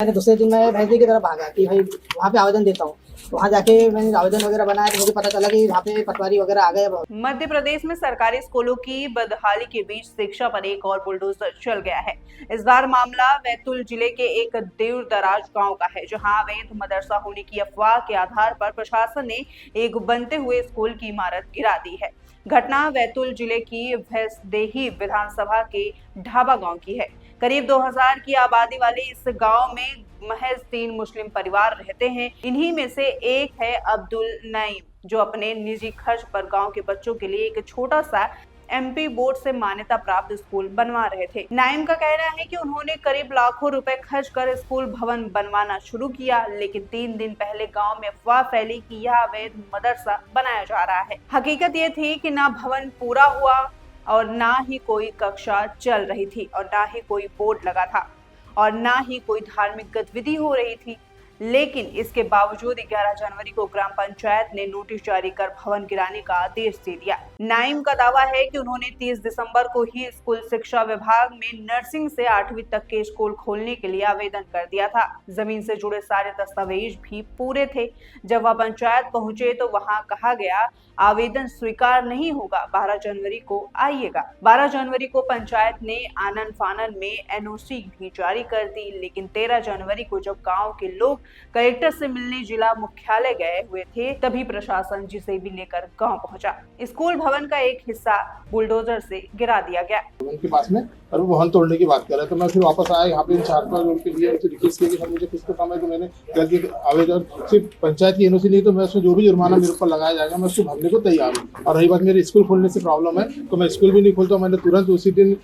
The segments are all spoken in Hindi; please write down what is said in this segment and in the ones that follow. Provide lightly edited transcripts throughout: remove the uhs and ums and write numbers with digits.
मैंने दूसरे दिन मैं भैंसदी की तरफ भागा कि भाई वहाँ पे आवेदन देता हूँ। वहाँ जाके मैंने आवेदन वगैरह बनाया तो मुझे पता चला कि वहाँ पे पटवारी वगैरह आ गए। मध्य प्रदेश में सरकारी स्कूलों की बदहाली के बीच शिक्षा पर एक और बुलडोजर चल गया है। इस बार मामला बैतूल जिले के एक दूर दराज गांव का है, जहां अवैध मदरसा होने की अफवाह के आधार पर प्रशासन ने एक बनते हुए स्कूल की इमारत गिरा दी है। घटना बैतूल जिले की भैंसदेही विधानसभा के ढाबा गांव की है। करीब 2000 की आबादी वाले इस गांव में महज 3 मुस्लिम परिवार रहते हैं। इन्हीं में से एक है अब्दुल नईम, जो अपने निजी खर्च पर गांव के बच्चों के लिए एक छोटा सा एमपी बोर्ड से मान्यता प्राप्त स्कूल बनवा रहे थे। नाइम का कहना है कि उन्होंने करीब लाखों रुपए खर्च कर स्कूल भवन बनवाना शुरू किया, लेकिन 3 दिन पहले गांव में अफवाह फैली कि यह अवैध मदरसा बनाया जा रहा है। हकीकत ये थी कि ना भवन पूरा हुआ और ना ही कोई कक्षा चल रही थी और ना ही कोई बोर्ड लगा था और ना ही कोई धार्मिक गतिविधि हो रही थी। लेकिन इसके बावजूद 11 जनवरी को ग्राम पंचायत ने नोटिस जारी कर भवन गिराने का आदेश दे दिया। नाइम का दावा है कि उन्होंने 30 दिसंबर को ही स्कूल शिक्षा विभाग में नर्सिंग से 8वीं तक के स्कूल खोलने के लिए आवेदन कर दिया था। जमीन से जुड़े सारे दस्तावेज भी पूरे थे। जब वह पंचायत पहुंचे तो वहां कहा गया आवेदन स्वीकार नहीं होगा, 12 जनवरी को आइएगा। 12 जनवरी को पंचायत ने आनन फानन में एनओसी भी जारी कर दी, लेकिन 13 जनवरी को जब गांव के लोग कलेक्टर से मिलने जिला मुख्यालय गए हुए थे, तभी प्रशासन जिसे भी लेकर गांव पहुंचा। स्कूल भवन का एक हिस्सा बुलडोजर से गिरा दिया गया। उनके पास में और वो भवन तोड़ने की बात कर रहे, तो मैं फिर वापस आया यहाँ पे इंचार्ज पर उनके लिए उनसे रिक्वेस्ट किया कि सर मुझे कुछ तो काम है, तो मैंने कह दिया आवेदन सिर्फ पंचायत की एनओसी नहीं तो मैं उसमें जो भी जुर्माना मेरे ऊपर लगाया जाएगा मैं उसको भरने को तैयार हूँ। और रही बात मेरे स्कूल खोलने से प्रॉब्लम है तो मैं स्कूल भी नहीं खोलता। मैंने तुरंत उसी दिन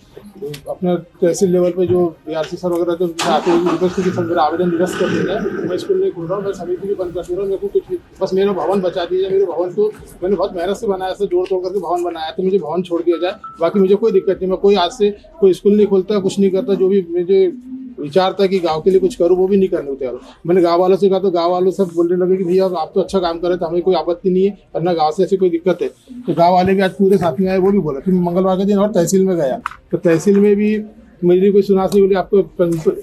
अपने तहसील लेवल पे जो बीआरसी सर वगैरह जो आते हैं रिक्वेस्ट की सर मेरा आवेदन निरस्त कर दिया है, मैं स्कूल नहीं खोल रहा हूँ, मैं समिति भी बंद कर दे रहा हूँ, मेरे को कुछ भी बस मेरा भवन बचा दीजिए। मेरे भवन को मैंने बहुत मेहनत से बनाया, से जोड़ तोड़ करके भवन बनाया, तो मुझे भवन छोड़ दिया जाए। बाकी मुझे कोई दिक्कत नहीं, मैं कोई आज से कोई स्कूल नहीं खोलता, कुछ नहीं करता। जो भी मुझे विचार था कि गांव के लिए कुछ करूं वो भी नहीं करने को तैयार हूं। मैंने गांव वालों से कहा तो गांव वालों सब बोलने लगे कि भैया आप तो अच्छा काम कर रहे थे, हमें कोई आपत्ति नहीं है, और ना गाँव से ऐसी कोई दिक्कत है। तो गाँव वाले भी आज पूरे साथ में आए, वो भी बोला। फिर मंगलवार के दिन और तहसील में गया तो तहसील में भी मेरी कोई सुनास नहीं बोली, आपको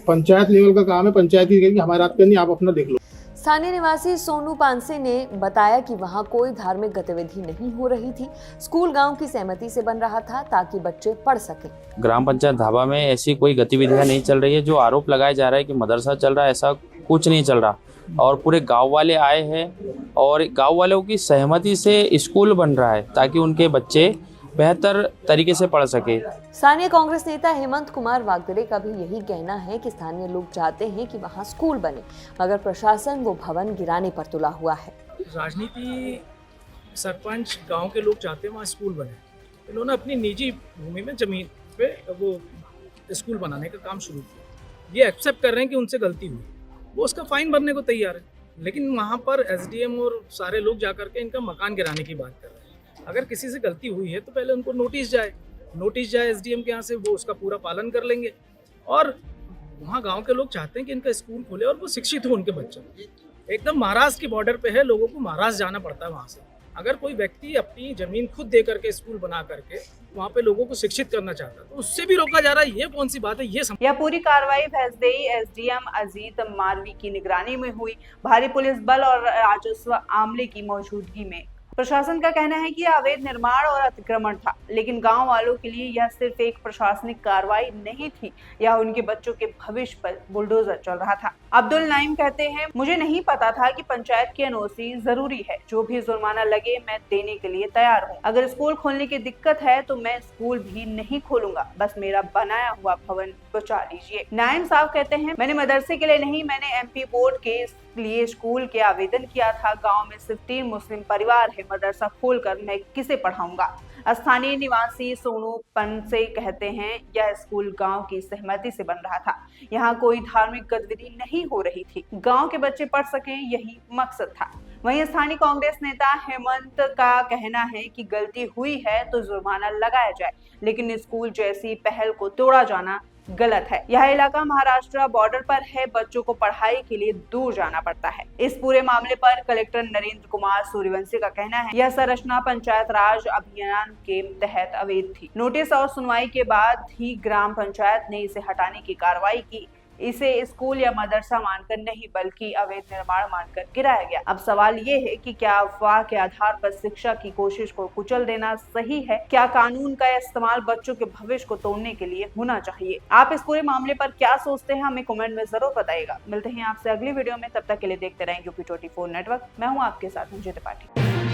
पंचायत लेवल का काम है, पंचायत ही कहेगी हमारे हाथ का नहीं, आप अपना देख लो। स्थानीय निवासी सोनू पानसे ने बताया कि वहां कोई धार्मिक गतिविधि नहीं हो रही थी। स्कूल गांव की सहमति से बन रहा था ताकि बच्चे पढ़ सकें। ग्राम पंचायत ढाबा में ऐसी कोई गतिविधियां नहीं चल रही है। जो आरोप लगाया जा रहा है कि मदरसा चल रहा है, ऐसा कुछ नहीं चल रहा। और पूरे गांव वाले आए हैं और गांव वालों की सहमति से स्कूल बन रहा है ताकि उनके बच्चे बेहतर तरीके से पढ़ सके। स्थानीय कांग्रेस नेता हेमंत कुमार वागदरे का भी यही कहना है कि स्थानीय लोग चाहते हैं कि वहां स्कूल बने, मगर प्रशासन वो भवन गिराने पर तुला हुआ है। राजनीति सरपंच गांव के लोग चाहते हैं वहाँ स्कूल बने। इन्होंने अपनी निजी भूमि में जमीन पे वो स्कूल बनाने का काम शुरू किया। ये एक्सेप्ट कर रहे हैं कि उनसे गलती हुई, वो उसका फाइन भरने को तैयार है, लेकिन वहाँ पर एसडीएम और सारे लोग जाकर के इनका मकान गिराने की बात कर रहे हैं। अगर किसी से गलती हुई है तो पहले उनको नोटिस जाए एसडीएम के यहाँ से, वो उसका पूरा पालन कर लेंगे। और वहाँ गांव के लोग चाहते हैं कि इनका स्कूल खोले और वो शिक्षित हो उनके बच्चे। एकदम महाराष्ट्र की बॉर्डर पे है, लोगों को महाराष्ट्र जाना पड़ता है वहाँ से। अगर कोई व्यक्ति अपनी जमीन खुद दे करके स्कूल बना करके वहाँ पे लोगों को शिक्षित करना चाहता है तो उससे भी रोका जा रहा है। ये कौन सी बात है? यह पूरी कार्रवाई भैंसदेही एसडीएम अजीत मालवी की निगरानी में हुई। भारी पुलिस बल और राजस्व आमले की मौजूदगी में। प्रशासन का कहना है कि यह अवैध निर्माण और अतिक्रमण था, लेकिन गांव वालों के लिए यह सिर्फ एक प्रशासनिक कार्रवाई नहीं थी, यह उनके बच्चों के भविष्य पर बुलडोजर चल रहा था। अब्दुल नाइम कहते हैं, मुझे नहीं पता था कि पंचायत की एनओसी जरूरी है, जो भी जुर्माना लगे मैं देने के लिए तैयार हूँ। अगर स्कूल खोलने की दिक्कत है तो मैं स्कूल भी नहीं खोलूंगा, बस मेरा बनाया हुआ भवन बचा लीजिए। नाइम साहब कहते हैं, मैंने मदरसे के लिए नहीं, मैंने एमपी बोर्ड के लिए स्कूल के आवेदन किया था। गांव में सिर्फ 3 मुस्लिम परिवार है, मदरसा खोलकर मैं किसे पढ़ाऊंगा। स्थानीय निवासी सोनू पानसे कहते हैं, यह स्कूल गांव की सहमति से बन रहा था, यहाँ कोई धार्मिक गतिविधि नहीं हो रही थी, गांव के बच्चे पढ़ सकें यही मकसद था। वहीं स्थानीय कांग्रेस नेता हेमंत का कहना है कि गलती हुई है तो जुर्माना लगाया जाए, लेकिन स्कूल जैसी पहल को तोड़ा जाना गलत है। यह इलाका महाराष्ट्र बॉर्डर पर है, बच्चों को पढ़ाई के लिए दूर जाना पड़ता है। इस पूरे मामले पर कलेक्टर नरेंद्र कुमार सूर्यवंशी का कहना है, यह संरचना पंचायत राज अभियान के तहत अवैध थी। नोटिस और सुनवाई के बाद ही ग्राम पंचायत ने इसे हटाने की कार्रवाई की। इसे स्कूल या मदरसा मानकर नहीं बल्कि अवैध निर्माण मानकर गिराया गया। अब सवाल ये है कि क्या अफवाह के आधार पर शिक्षा की कोशिश को कुचल देना सही है? क्या कानून का इस्तेमाल बच्चों के भविष्य को तोड़ने के लिए होना चाहिए? आप इस पूरे मामले पर क्या सोचते हैं हमें कमेंट में जरूर बताइएगा। मिलते हैं आपसे अगली वीडियो में, तब तक के लिए देखते रहें UP24 नेटवर्क। मैं हूँ आपके साथ अंजित त्रिपाठी।